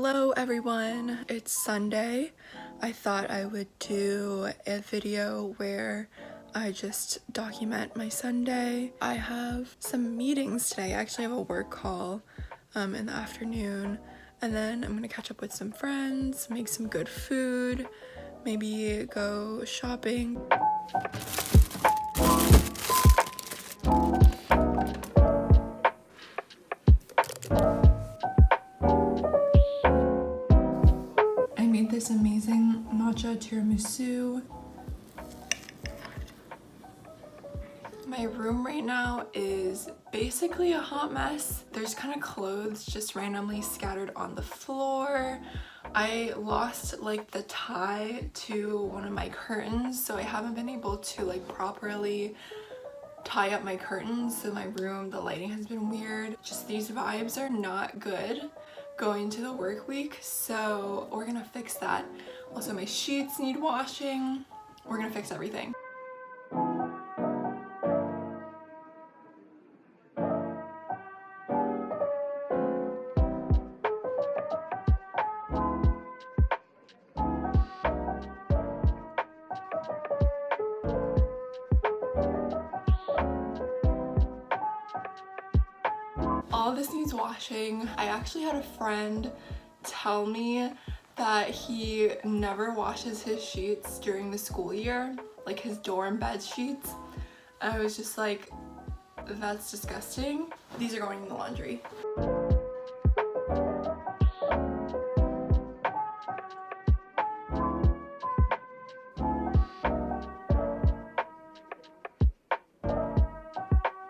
Hello everyone, it's Sunday. I thought I would do a video where I just document my Sunday. I have some meetings today. I actually have a work call in the afternoon, and then I'm gonna catch up with some friends, make some good food, maybe go shopping. I made this amazing matcha tiramisu. My room right now is basically a hot mess. There's kind of clothes just randomly scattered on the floor. I lost like the tie to one of my curtains, so I haven't been able to like properly tie up my curtains. So my room, the lighting has been weird. Just these vibes are not good going to the work week, so we're gonna fix that. Also, my sheets need washing. We're gonna fix everything. All of this needs washing. I actually had a friend tell me that he never washes his sheets during the school year, like his dorm bed sheets. And I was just like, that's disgusting. These are going in the laundry.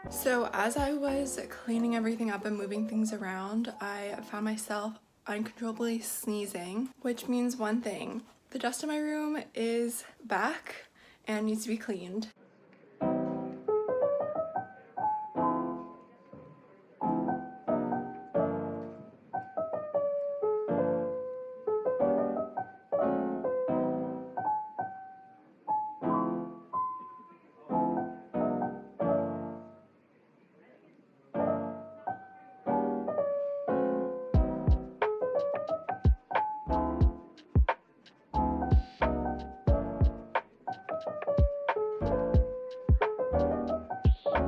So as I was cleaning everything up and moving things around, I found myself uncontrollably sneezing, which means one thing: the dust in my room is back and needs to be cleaned.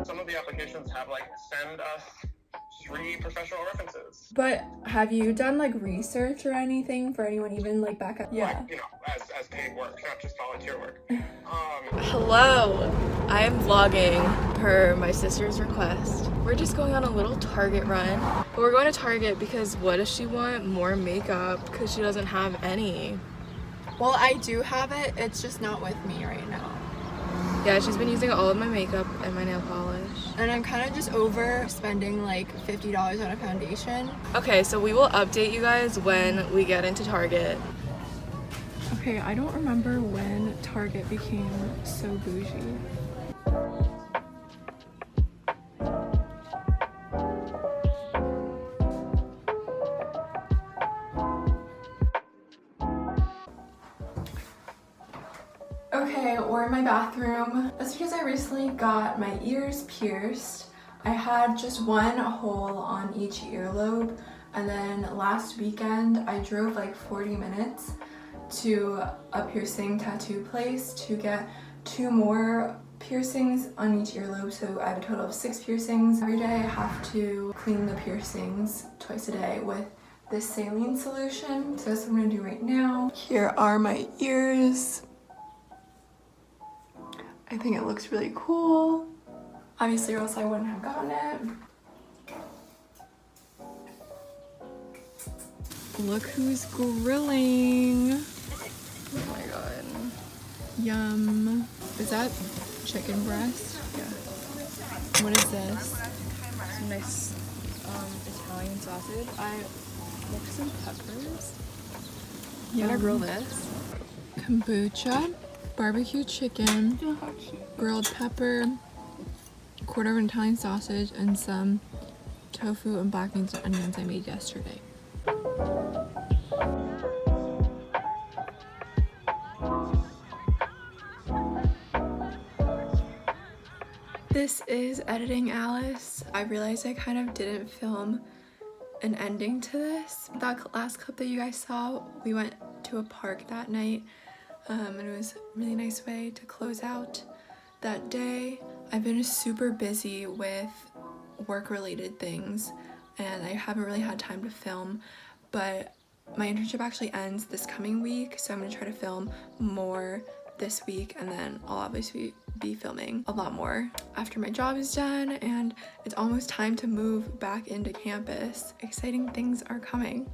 Some of the applications have like send us 3 professional references. But have you done like research or anything for anyone even like back up? Yeah. Like, you know, as paid work, not just volunteer work. Hello, I am vlogging per my sister's request. We're just going on a little Target run. But we're going to Target because what does she want? More makeup, because she doesn't have any. Well, I do have it, it's just not with me right now. Yeah, she's been using all of my makeup and my nail polish. And I'm kind of just over spending like $50 on a foundation. Okay, so we will update you guys when we get into Target. Okay, I don't remember when Target became so bougie. Okay, we're in my bathroom. That's because I recently got my ears pierced. I had just one hole on each earlobe, and then last weekend I drove like 40 minutes to a piercing tattoo place to get 2 more piercings on each earlobe, so I have a total of 6 piercings. Every day I have to clean the piercings twice a day with this saline solution, so that's what I'm gonna do right now. Here are my ears. I think it looks really cool. Obviously, or else I wouldn't have gotten it. Look who's grilling. Oh my god. Yum. Is that chicken breast? Yeah. What is this? Some nice Italian sausage. I love some peppers. Yum. I'm gonna grill this. Kombucha, barbecue chicken, grilled pepper, quarter of an Italian sausage, and some tofu and black beans and onions I made yesterday. This is editing Alice. I realized I kind of didn't film an ending to this. That last clip that you guys saw, we went to a park that night, and it was a really nice way to close out that day. I've been super busy with work-related things, and I haven't really had time to film, but my internship actually ends this coming week, so I'm gonna try to film more this week, and then I'll obviously be filming a lot more after my job is done and it's almost time to move back into campus. Exciting things are coming.